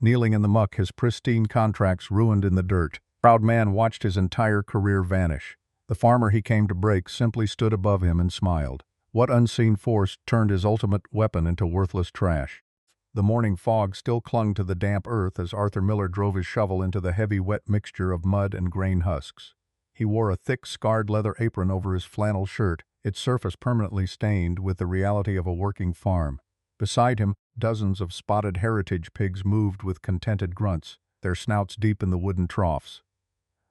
kneeling in the muck, his pristine contracts ruined in the dirt. The proud man watched his entire career vanish. The farmer he came to break simply stood above him and smiled. What unseen force turned his ultimate weapon into worthless trash? The morning fog still clung to the damp earth as Arthur Miller drove his shovel into the heavy, wet mixture of mud and grain husks. He wore a thick, scarred leather apron over his flannel shirt, its surface permanently stained with the reality of a working farm. Beside him, dozens of spotted heritage pigs moved with contented grunts, their snouts deep in the wooden troughs.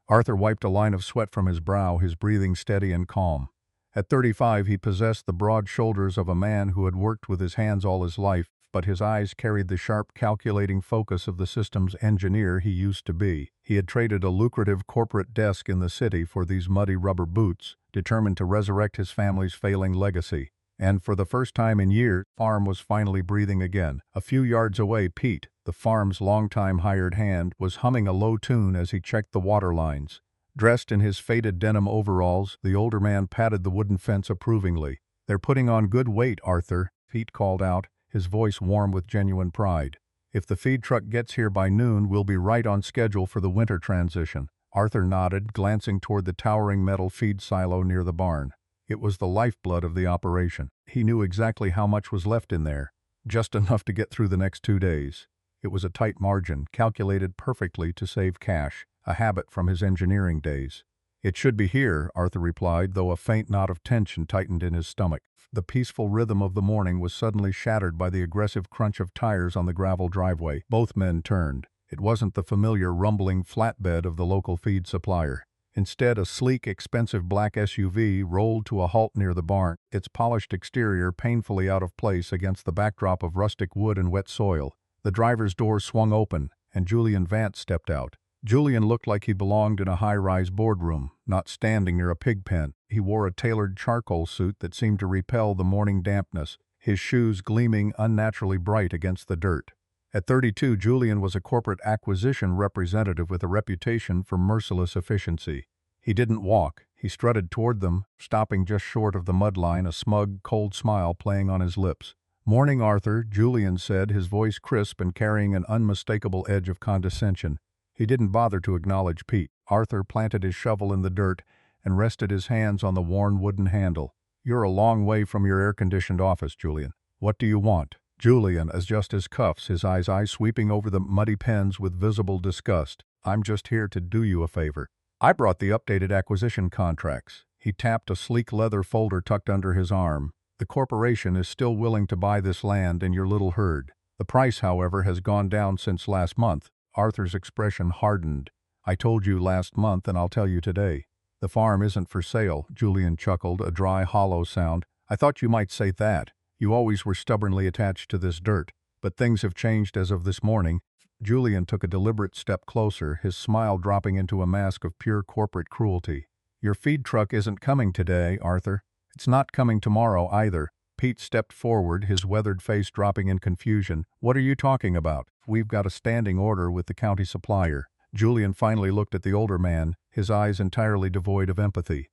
Arthur wiped a line of sweat from his brow, his breathing steady and calm. At 35, he possessed the broad shoulders of a man who had worked with his hands all his life, but his eyes carried the sharp, calculating focus of the systems engineer he used to be. He had traded a lucrative corporate desk in the city for these muddy rubber boots, determined to resurrect his family's failing legacy. And for the first time in years, the farm was finally breathing again. A few yards away, Pete, the farm's longtime hired hand, was humming a low tune as he checked the water lines. Dressed in his faded denim overalls, the older man patted the wooden fence approvingly. "They're putting on good weight, Arthur," Pete called out, his voice warm with genuine pride. "If the feed truck gets here by noon, we'll be right on schedule for the winter transition." Arthur nodded, glancing toward the towering metal feed silo near the barn. It was the lifeblood of the operation. He knew exactly how much was left in there, just enough to get through the next 2 days. It was a tight margin, calculated perfectly to save cash, a habit from his engineering days. "It should be here," Arthur replied, though a faint knot of tension tightened in his stomach. The peaceful rhythm of the morning was suddenly shattered by the aggressive crunch of tires on the gravel driveway. Both men turned. It wasn't the familiar rumbling flatbed of the local feed supplier. Instead, a sleek, expensive black SUV rolled to a halt near the barn, its polished exterior painfully out of place against the backdrop of rustic wood and wet soil. The driver's door swung open, and Julian Vance stepped out. Julian looked like he belonged in a high-rise boardroom, not standing near a pig pen. He wore a tailored charcoal suit that seemed to repel the morning dampness, his shoes gleaming unnaturally bright against the dirt. At 32, Julian was a corporate acquisition representative with a reputation for merciless efficiency. He didn't walk. He strutted toward them, stopping just short of the mud line, a smug, cold smile playing on his lips. "Morning, Arthur," Julian said, his voice crisp and carrying an unmistakable edge of condescension. He didn't bother to acknowledge Pete. Arthur planted his shovel in the dirt and rested his hands on the worn wooden handle. "You're a long way from your air-conditioned office, Julian. What do you want?" Julian, as just as cuffs, his eyes sweeping over the muddy pens with visible disgust. "I'm just here to do you a favor. I brought the updated acquisition contracts." He tapped a sleek leather folder tucked under his arm. "The corporation is still willing to buy this land and your little herd. The price, however, has gone down since last month." Arthur's expression hardened. "I told you last month, and I'll tell you today. The farm isn't for sale," Julian chuckled, a dry, hollow sound. "I thought you might say that. You always were stubbornly attached to this dirt. But things have changed as of this morning." Julian took a deliberate step closer, his smile dropping into a mask of pure corporate cruelty. "Your feed truck isn't coming today, Arthur. It's not coming tomorrow either." Pete stepped forward, his weathered face dropping in confusion. "What are you talking about?" "We've got a standing order with the county supplier." Julian finally looked at the older man, his eyes entirely devoid of empathy.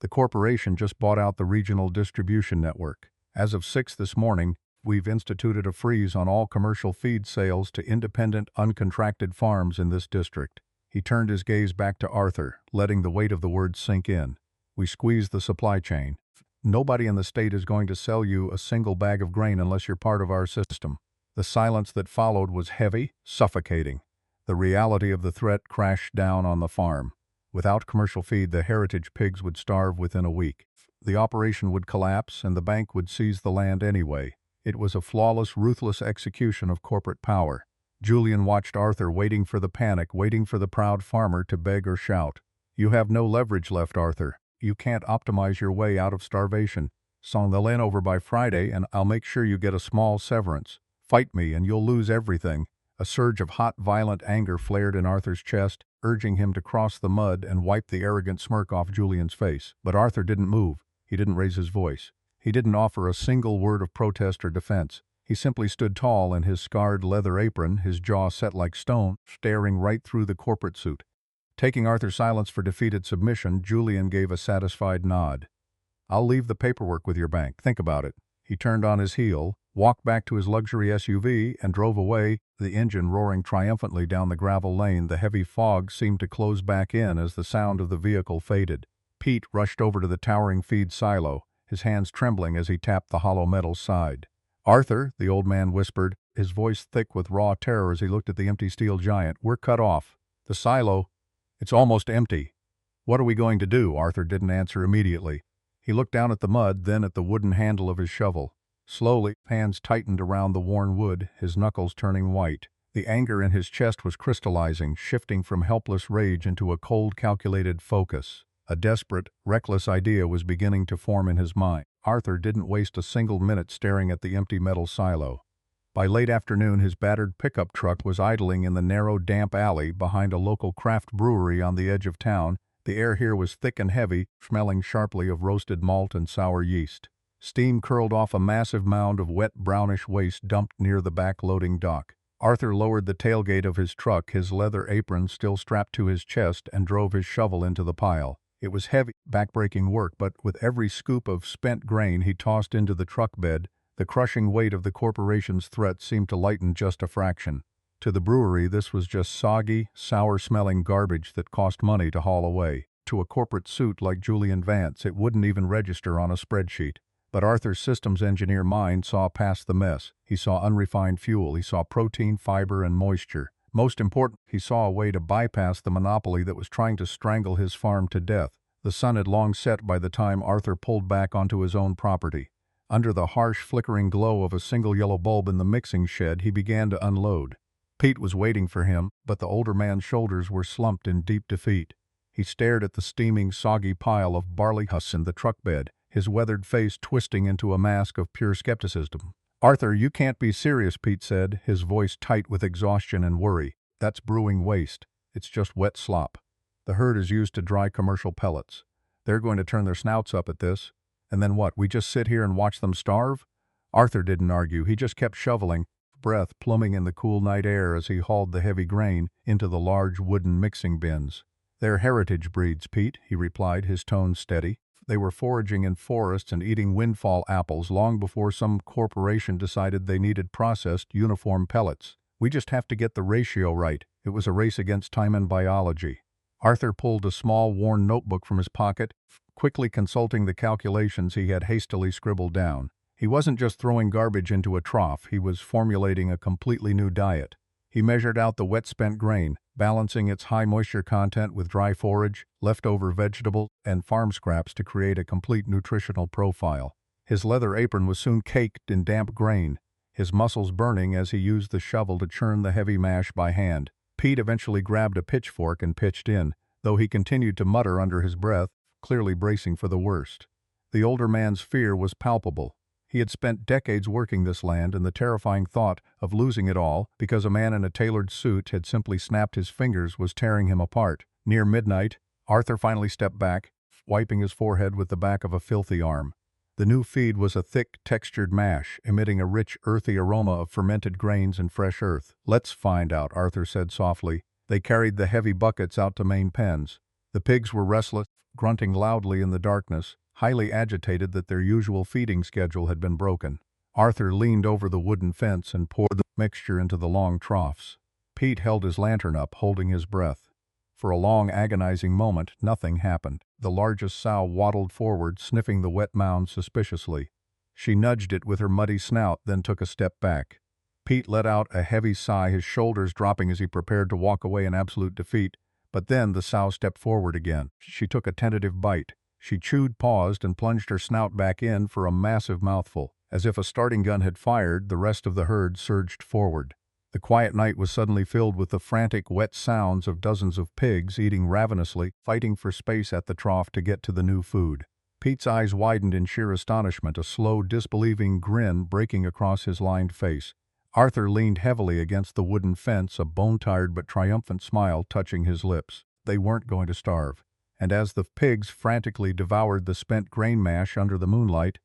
"The corporation just bought out the regional distribution network. As of 6 this morning, we've instituted a freeze on all commercial feed sales to independent, uncontracted farms in this district." He turned his gaze back to Arthur, letting the weight of the words sink in. "We squeezed the supply chain. Nobody in the state is going to sell you a single bag of grain unless you're part of our system." The silence that followed was heavy, suffocating. The reality of the threat crashed down on the farm. Without commercial feed, the heritage pigs would starve within a week. The operation would collapse, and the bank would seize the land anyway. It was a flawless, ruthless execution of corporate power. Julian watched Arthur, waiting for the panic, waiting for the proud farmer to beg or shout. "You have no leverage left, Arthur. You can't optimize your way out of starvation. Send the land over by Friday, and I'll make sure you get a small severance. Fight me, and you'll lose everything." A surge of hot, violent anger flared in Arthur's chest, urging him to cross the mud and wipe the arrogant smirk off Julian's face. But Arthur didn't move. He didn't raise his voice. He didn't offer a single word of protest or defense. He simply stood tall in his scarred leather apron, his jaw set like stone, staring right through the corporate suit. Taking Arthur's silence for defeated submission, Julian gave a satisfied nod. "I'll leave the paperwork with your bank. Think about it." He turned on his heel, walked back to his luxury SUV, and drove away, the engine roaring triumphantly down the gravel lane. The heavy fog seemed to close back in as the sound of the vehicle faded. Pete rushed over to the towering feed silo, his hands trembling as he tapped the hollow metal side. "Arthur," the old man whispered, his voice thick with raw terror as he looked at the empty steel giant, "we're cut off. The silo, it's almost empty." "What are we going to do?" Arthur didn't answer immediately. He looked down at the mud, then at the wooden handle of his shovel. Slowly, hands tightened around the worn wood, his knuckles turning white. The anger in his chest was crystallizing, shifting from helpless rage into a cold, calculated focus. A desperate, reckless idea was beginning to form in his mind. Arthur didn't waste a single minute staring at the empty metal silo. By late afternoon, his battered pickup truck was idling in the narrow, damp alley behind a local craft brewery on the edge of town. The air here was thick and heavy, smelling sharply of roasted malt and sour yeast. Steam curled off a massive mound of wet, brownish waste dumped near the back loading dock. Arthur lowered the tailgate of his truck, his leather apron still strapped to his chest, and drove his shovel into the pile. It was heavy, backbreaking work, but with every scoop of spent grain he tossed into the truck bed, the crushing weight of the corporation's threat seemed to lighten just a fraction. To the brewery, this was just soggy, sour-smelling garbage that cost money to haul away. To a corporate suit like Julian Vance, it wouldn't even register on a spreadsheet. But Arthur's systems engineer mind saw past the mess. He saw unrefined fuel, he saw protein, fiber, and moisture. Most important, he saw a way to bypass the monopoly that was trying to strangle his farm to death. The sun had long set by the time Arthur pulled back onto his own property. Under the harsh, flickering glow of a single yellow bulb in the mixing shed, he began to unload. Pete was waiting for him, but the older man's shoulders were slumped in deep defeat. He stared at the steaming, soggy pile of barley husks in the truck bed, his weathered face twisting into a mask of pure skepticism. "Arthur, you can't be serious," Pete said, his voice tight with exhaustion and worry. "That's brewing waste. It's just wet slop. The herd is used to dry commercial pellets. They're going to turn their snouts up at this. And then what, we just sit here and watch them starve?" Arthur didn't argue. He just kept shoveling, breath pluming in the cool night air as he hauled the heavy grain into the large wooden mixing bins. "They're heritage breeds, Pete," he replied, his tone steady. "They were foraging in forests and eating windfall apples long before some corporation decided they needed processed, uniform pellets. We just have to get the ratio right." It was a race against time and biology. Arthur pulled a small, worn notebook from his pocket, quickly consulting the calculations he had hastily scribbled down. He wasn't just throwing garbage into a trough, he was formulating a completely new diet. He measured out the wet spent grain, balancing its high moisture content with dry forage, leftover vegetables, and farm scraps to create a complete nutritional profile. His leather apron was soon caked in damp grain, his muscles burning as he used the shovel to churn the heavy mash by hand. Pete eventually grabbed a pitchfork and pitched in, though he continued to mutter under his breath, clearly bracing for the worst. The older man's fear was palpable. He had spent decades working this land, and the terrifying thought of losing it all because a man in a tailored suit had simply snapped his fingers was tearing him apart. Near midnight, Arthur finally stepped back, wiping his forehead with the back of a filthy arm. The new feed was a thick, textured mash, emitting a rich, earthy aroma of fermented grains and fresh earth. "Let's find out," Arthur said softly. They carried the heavy buckets out to main pens. The pigs were restless, grunting loudly in the darkness, highly agitated that their usual feeding schedule had been broken. Arthur leaned over the wooden fence and poured the mixture into the long troughs. Pete held his lantern up, holding his breath. For a long, agonizing moment, nothing happened. The largest sow waddled forward, sniffing the wet mound suspiciously. She nudged it with her muddy snout, then took a step back. Pete let out a heavy sigh, his shoulders dropping as he prepared to walk away in absolute defeat. But then the sow stepped forward again. She took a tentative bite. She chewed, paused, and plunged her snout back in for a massive mouthful. As if a starting gun had fired, the rest of the herd surged forward. The quiet night was suddenly filled with the frantic, wet sounds of dozens of pigs eating ravenously, fighting for space at the trough to get to the new food. Pete's eyes widened in sheer astonishment, a slow, disbelieving grin breaking across his lined face. Arthur leaned heavily against the wooden fence, a bone-tired but triumphant smile touching his lips. They weren't going to starve. And as the pigs frantically devoured the spent grain mash under the moonlight,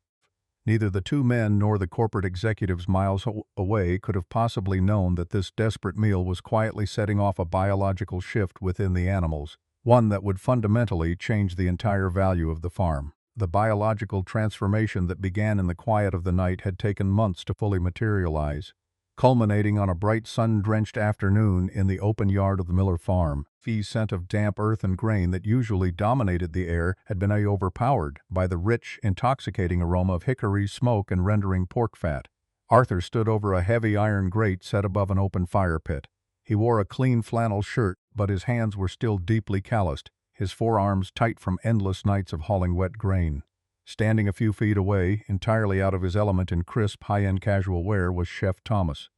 neither the two men nor the corporate executives miles away could have possibly known that this desperate meal was quietly setting off a biological shift within the animals, one that would fundamentally change the entire value of the farm. The biological transformation that began in the quiet of the night had taken months to fully materialize. culminating on a bright sun-drenched afternoon in the open yard of the Miller farm. The scent of damp earth and grain that usually dominated the air had been overpowered by the rich, intoxicating aroma of hickory smoke and rendering pork fat. Arthur stood over a heavy iron grate set above an open fire pit. He wore a clean flannel shirt, but his hands were still deeply calloused, his forearms tight from endless nights of hauling wet grain. Standing a few feet away, entirely out of his element in crisp, high-end casual wear, was Chef Thomas.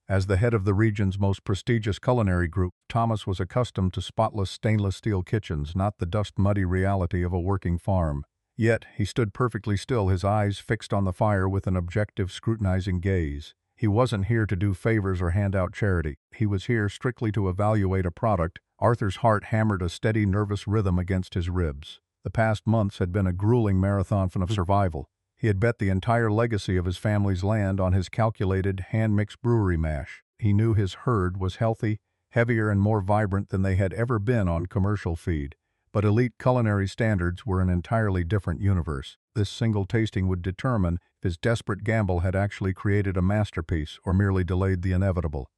As the head of the region's most prestigious culinary group, Thomas was accustomed to spotless stainless steel kitchens, not the dust-muddy reality of a working farm. Yet, he stood perfectly still, his eyes fixed on the fire with an objective, scrutinizing gaze. He wasn't here to do favors or hand out charity. He was here strictly to evaluate a product. Arthur's heart hammered a steady, nervous rhythm against his ribs. The past months had been a grueling marathon of survival. He had bet the entire legacy of his family's land on his calculated, hand-mixed brewery mash. He knew his herd was healthy, heavier and more vibrant than they had ever been on commercial feed. But elite culinary standards were an entirely different universe. This single tasting would determine if his desperate gamble had actually created a masterpiece or merely delayed the inevitable.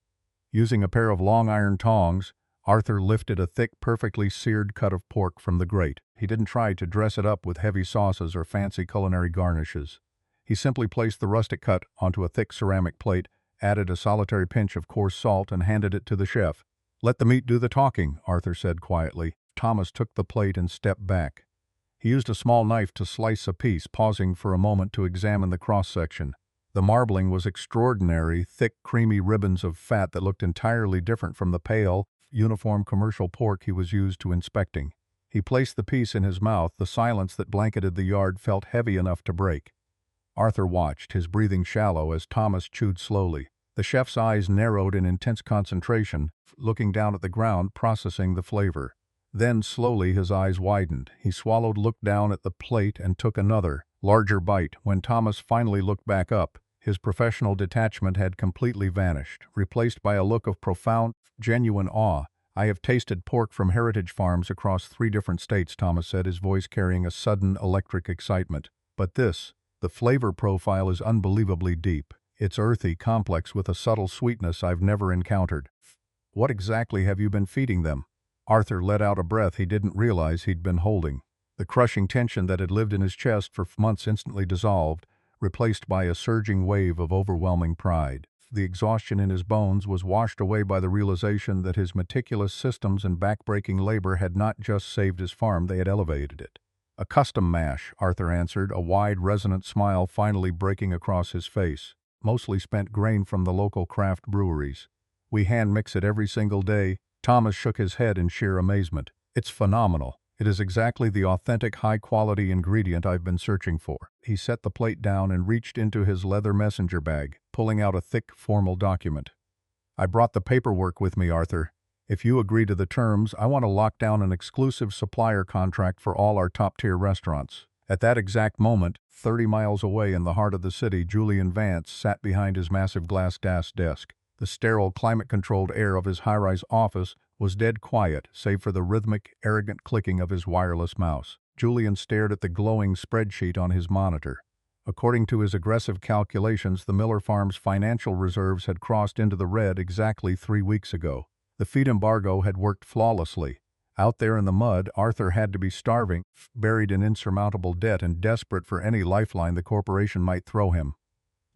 Using a pair of long iron tongs, Arthur lifted a thick, perfectly seared cut of pork from the grate. He didn't try to dress it up with heavy sauces or fancy culinary garnishes. He simply placed the rustic cut onto a thick ceramic plate, added a solitary pinch of coarse salt, and handed it to the chef. "Let the meat do the talking," Arthur said quietly. Thomas took the plate and stepped back. He used a small knife to slice a piece, pausing for a moment to examine the cross-section. The marbling was extraordinary, thick, creamy ribbons of fat that looked entirely different from the pale, uniform commercial pork he was used to inspecting. He placed the piece in his mouth. The silence that blanketed the yard felt heavy enough to break. Arthur watched, his breathing shallow, as Thomas chewed slowly. The chef's eyes narrowed in intense concentration, looking down at the ground, processing the flavor. Then, slowly, his eyes widened. He swallowed, looked down at the plate, and took another, larger bite. When Thomas finally looked back up, his professional detachment had completely vanished, replaced by a look of profound, genuine awe. "I have tasted pork from heritage farms across 3 different states," Thomas said, his voice carrying a sudden electric excitement. "But the flavor profile is unbelievably deep. It's earthy, complex, with a subtle sweetness I've never encountered." "What exactly have you been feeding them?" Arthur let out a breath he didn't realize he'd been holding. The crushing tension that had lived in his chest for months instantly dissolved, replaced by a surging wave of overwhelming pride. The exhaustion in his bones was washed away by the realization that his meticulous systems and back-breaking labor had not just saved his farm, they had elevated it. "A custom mash," Arthur answered, a wide, resonant smile finally breaking across his face. "Mostly spent grain from the local craft breweries. We hand-mix it every single day." Thomas shook his head in sheer amazement. "It's phenomenal. It is exactly the authentic, high-quality ingredient I've been searching for." He set the plate down and reached into his leather messenger bag, pulling out a thick, formal document. "I brought the paperwork with me, Arthur. If you agree to the terms, I want to lock down an exclusive supplier contract for all our top-tier restaurants." At that exact moment, 30 miles away in the heart of the city, Julian Vance sat behind his massive glass desk. The sterile, climate-controlled air of his high-rise office was dead quiet, save for the rhythmic, arrogant clicking of his wireless mouse. Julian stared at the glowing spreadsheet on his monitor. According to his aggressive calculations, the Miller farm's financial reserves had crossed into the red exactly 3 weeks ago. The feed embargo had worked flawlessly. Out there in the mud, Arthur had to be starving, buried in insurmountable debt, and desperate for any lifeline the corporation might throw him.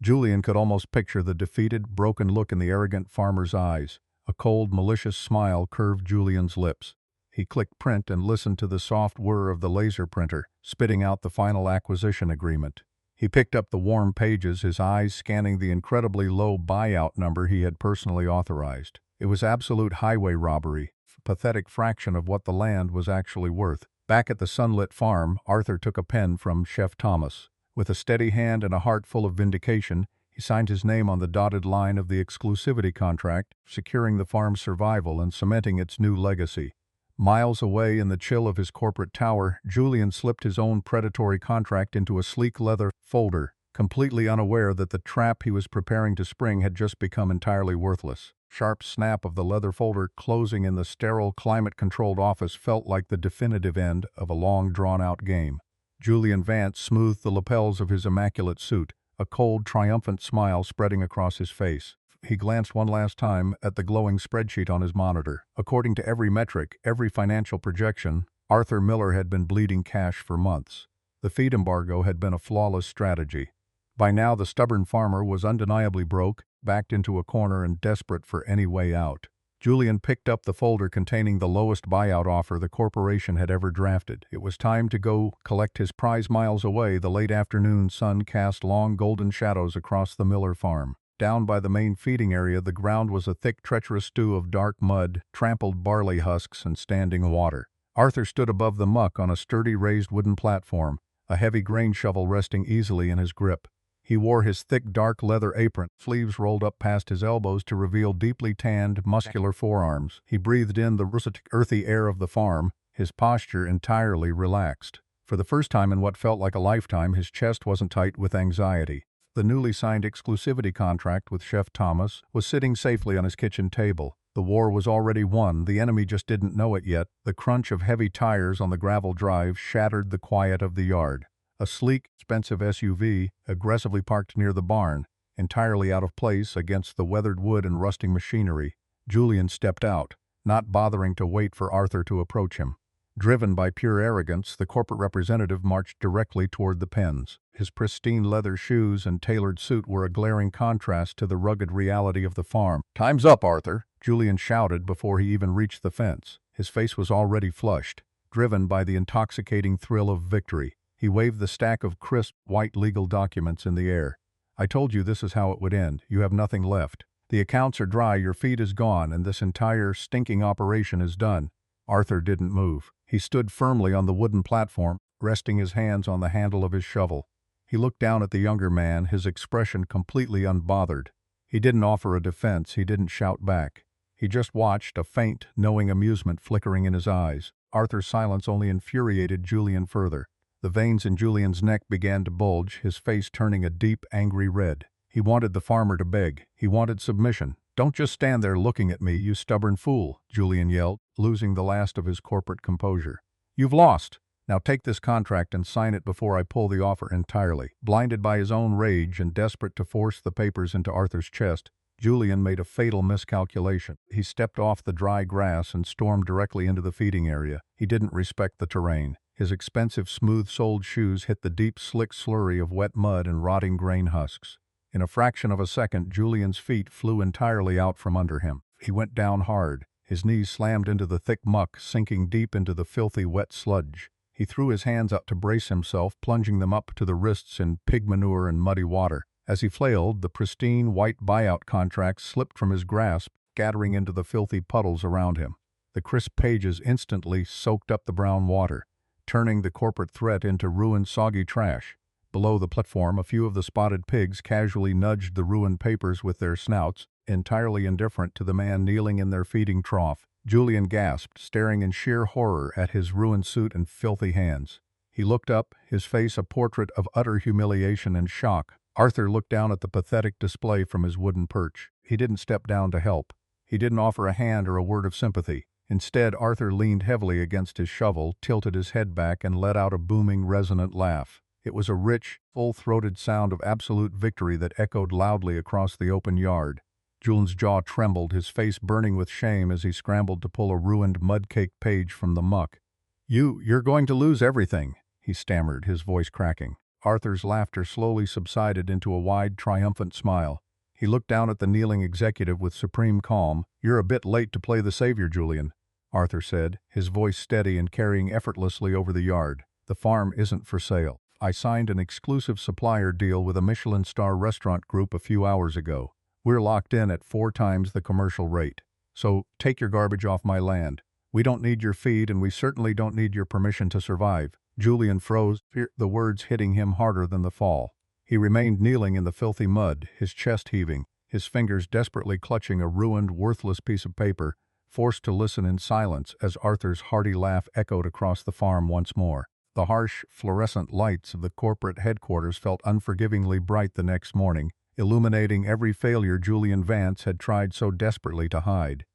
Julian could almost picture the defeated, broken look in the arrogant farmer's eyes. A cold, malicious smile curved Julian's lips. He clicked print and listened to the soft whir of the laser printer, spitting out the final acquisition agreement. He picked up the warm pages, his eyes scanning the incredibly low buyout number he had personally authorized. It was absolute highway robbery, a pathetic fraction of what the land was actually worth. Back at the sunlit farm, Arthur took a pen from Chef Thomas. With a steady hand and a heart full of vindication, he signed his name on the dotted line of the exclusivity contract, securing the farm's survival and cementing its new legacy. Miles away in the chill of his corporate tower, Julian slipped his own predatory contract into a sleek leather folder, completely unaware that the trap he was preparing to spring had just become entirely worthless. Sharp snap of the leather folder closing in the sterile, climate-controlled office felt like the definitive end of a long, drawn-out game. Julian Vance smoothed the lapels of his immaculate suit, a cold, triumphant smile spreading across his face. He glanced one last time at the glowing spreadsheet on his monitor. According to every metric, every financial projection, Arthur Miller had been bleeding cash for months. The feed embargo had been a flawless strategy. By now, the stubborn farmer was undeniably broke, backed into a corner and desperate for any way out. Julian picked up the folder containing the lowest buyout offer the corporation had ever drafted. It was time to go collect his prize. Miles away, the late afternoon sun cast long golden shadows across the Miller farm. Down by the main feeding area, the ground was a thick, treacherous stew of dark mud, trampled barley husks, and standing water. Arthur stood above the muck on a sturdy raised wooden platform, a heavy grain shovel resting easily in his grip. He wore his thick, dark leather apron, sleeves rolled up past his elbows to reveal deeply tanned, muscular forearms. He breathed in the rustic, earthy air of the farm, his posture entirely relaxed. For the first time in what felt like a lifetime, his chest wasn't tight with anxiety. The newly signed exclusivity contract with Chef Thomas was sitting safely on his kitchen table. The war was already won, the enemy just didn't know it yet. The crunch of heavy tires on the gravel drive shattered the quiet of the yard. A sleek, expensive SUV, aggressively parked near the barn, entirely out of place against the weathered wood and rusting machinery. Julian stepped out, not bothering to wait for Arthur to approach him. Driven by pure arrogance, the corporate representative marched directly toward the pens. His pristine leather shoes and tailored suit were a glaring contrast to the rugged reality of the farm. "Time's up, Arthur," Julian shouted before he even reached the fence. His face was already flushed, driven by the intoxicating thrill of victory. He waved the stack of crisp, white legal documents in the air. "I told you this is how it would end. You have nothing left. The accounts are dry, your feed is gone, and this entire stinking operation is done." Arthur didn't move. He stood firmly on the wooden platform, resting his hands on the handle of his shovel. He looked down at the younger man, his expression completely unbothered. He didn't offer a defense, he didn't shout back. He just watched, a faint, knowing amusement flickering in his eyes. Arthur's silence only infuriated Julian further. The veins in Julian's neck began to bulge, his face turning a deep, angry red. He wanted the farmer to beg. He wanted submission. "Don't just stand there looking at me, you stubborn fool," Julian yelled, losing the last of his corporate composure. "You've lost. Now take this contract and sign it before I pull the offer entirely." Blinded by his own rage and desperate to force the papers into Arthur's chest, Julian made a fatal miscalculation. He stepped off the dry grass and stormed directly into the feeding area. He didn't respect the terrain. His expensive, smooth-soled shoes hit the deep, slick slurry of wet mud and rotting grain husks. In a fraction of a second, Julian's feet flew entirely out from under him. He went down hard. His knees slammed into the thick muck, sinking deep into the filthy, wet sludge. He threw his hands out to brace himself, plunging them up to the wrists in pig manure and muddy water. As he flailed, the pristine, white buyout contract slipped from his grasp, scattering into the filthy puddles around him. The crisp pages instantly soaked up the brown water, turning the corporate threat into ruined, soggy trash. Below the platform, a few of the spotted pigs casually nudged the ruined papers with their snouts, entirely indifferent to the man kneeling in their feeding trough. Julian gasped, staring in sheer horror at his ruined suit and filthy hands. He looked up, his face a portrait of utter humiliation and shock. Arthur looked down at the pathetic display from his wooden perch. He didn't step down to help. He didn't offer a hand or a word of sympathy. Instead, Arthur leaned heavily against his shovel, tilted his head back, and let out a booming, resonant laugh. It was a rich, full-throated sound of absolute victory that echoed loudly across the open yard. Julian's jaw trembled, his face burning with shame as he scrambled to pull a ruined, mud-caked page from the muck. You're going to lose everything," he stammered, his voice cracking. Arthur's laughter slowly subsided into a wide, triumphant smile. He looked down at the kneeling executive with supreme calm. "You're a bit late to play the savior, Julian," Arthur said, his voice steady and carrying effortlessly over the yard. "The farm isn't for sale. I signed an exclusive supplier deal with a Michelin star restaurant group a few hours ago. We're locked in at 4 times the commercial rate. So take your garbage off my land. We don't need your feed, and we certainly don't need your permission to survive." Julian froze, the words hitting him harder than the fall. He remained kneeling in the filthy mud, his chest heaving, his fingers desperately clutching a ruined, worthless piece of paper, forced to listen in silence as Arthur's hearty laugh echoed across the farm once more. The harsh, fluorescent lights of the corporate headquarters felt unforgivingly bright the next morning, illuminating every failure Julian Vance had tried so desperately to hide.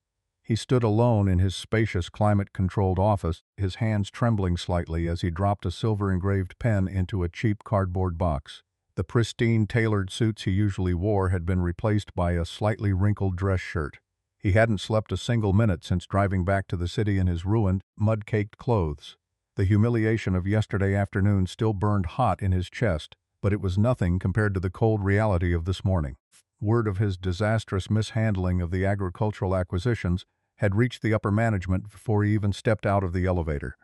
He stood alone in his spacious, climate-controlled office, his hands trembling slightly as he dropped a silver-engraved pen into a cheap cardboard box. The pristine, tailored suits he usually wore had been replaced by a slightly wrinkled dress shirt. He hadn't slept a single minute since driving back to the city in his ruined, mud-caked clothes. The humiliation of yesterday afternoon still burned hot in his chest, but it was nothing compared to the cold reality of this morning. Word of his disastrous mishandling of the agricultural acquisitions had reached the upper management before he even stepped out of the elevator.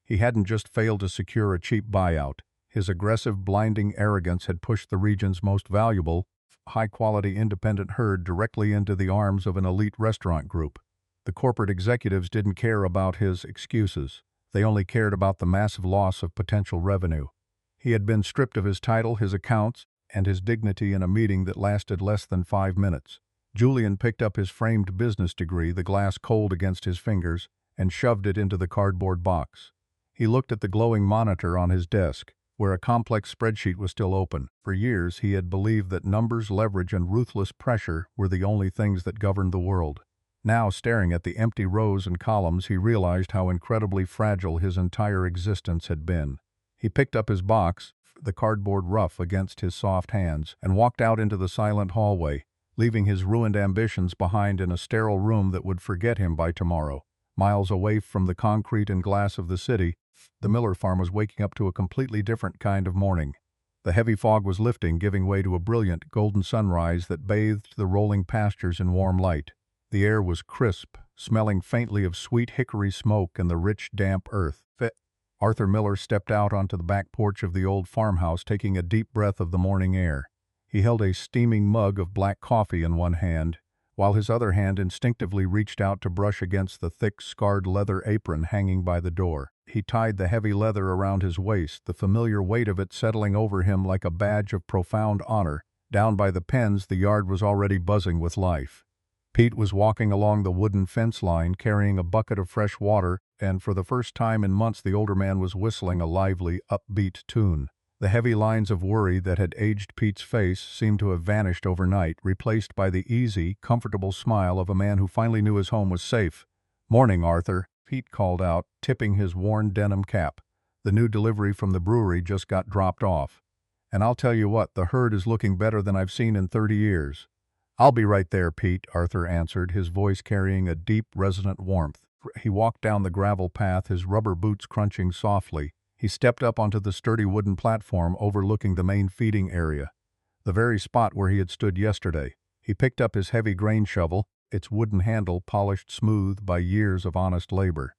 He hadn't just failed to secure a cheap buyout. His aggressive, blinding arrogance had pushed the region's most valuable, high-quality independent herd directly into the arms of an elite restaurant group. The corporate executives didn't care about his excuses. They only cared about the massive loss of potential revenue. He had been stripped of his title, his accounts, and his dignity in a meeting that lasted less than 5 minutes. Julian picked up his framed business degree, the glass cold against his fingers, and shoved it into the cardboard box. He looked at the glowing monitor on his desk, where a complex spreadsheet was still open. For years, he had believed that numbers, leverage, and ruthless pressure were the only things that governed the world. Now, staring at the empty rows and columns, he realized how incredibly fragile his entire existence had been. He picked up his box, the cardboard rough against his soft hands, and walked out into the silent hallway, leaving his ruined ambitions behind in a sterile room that would forget him by tomorrow. Miles away from the concrete and glass of the city, the Miller farm was waking up to a completely different kind of morning. The heavy fog was lifting, giving way to a brilliant, golden sunrise that bathed the rolling pastures in warm light. The air was crisp, smelling faintly of sweet hickory smoke and the rich, damp earth. Arthur Miller stepped out onto the back porch of the old farmhouse, taking a deep breath of the morning air. He held a steaming mug of black coffee in one hand, while his other hand instinctively reached out to brush against the thick, scarred leather apron hanging by the door. He tied the heavy leather around his waist, the familiar weight of it settling over him like a badge of profound honor. Down by the pens, the yard was already buzzing with life. Pete was walking along the wooden fence line, carrying a bucket of fresh water, and for the first time in months the older man was whistling a lively, upbeat tune. The heavy lines of worry that had aged Pete's face seemed to have vanished overnight, replaced by the easy, comfortable smile of a man who finally knew his home was safe. "Morning, Arthur," Pete called out, tipping his worn denim cap. "The new delivery from the brewery just got dropped off. And I'll tell you what, the herd is looking better than I've seen in 30 years. "I'll be right there, Pete," Arthur answered, his voice carrying a deep, resonant warmth. He walked down the gravel path, his rubber boots crunching softly. He stepped up onto the sturdy wooden platform overlooking the main feeding area, the very spot where he had stood yesterday. He picked up his heavy grain shovel, its wooden handle polished smooth by years of honest labor.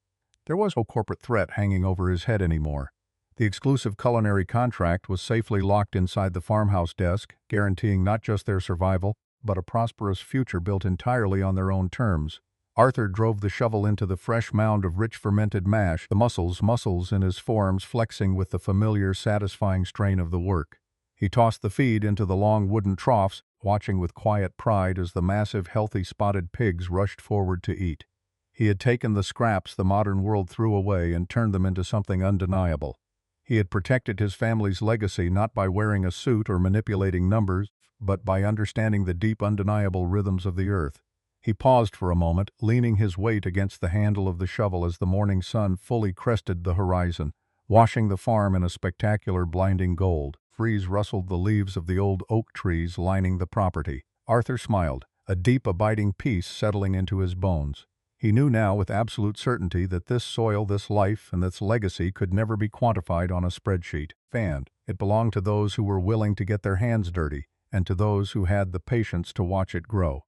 There was no corporate threat hanging over his head anymore. The exclusive culinary contract was safely locked inside the farmhouse desk, guaranteeing not just their survival, but a prosperous future built entirely on their own terms. Arthur drove the shovel into the fresh mound of rich fermented mash, the muscles in his forearms flexing with the familiar, satisfying strain of the work. He tossed the feed into the long wooden troughs, watching with quiet pride as the massive, healthy spotted pigs rushed forward to eat. He had taken the scraps the modern world threw away and turned them into something undeniable. He had protected his family's legacy not by wearing a suit or manipulating numbers, but by understanding the deep, undeniable rhythms of the earth. He paused for a moment, leaning his weight against the handle of the shovel as the morning sun fully crested the horizon, washing the farm in a spectacular, blinding gold. Breeze rustled the leaves of the old oak trees lining the property. Arthur smiled, a deep, abiding peace settling into his bones. He knew now with absolute certainty that this soil, this life, and this legacy could never be quantified on a spreadsheet. It belonged to those who were willing to get their hands dirty, and to those who had the patience to watch it grow.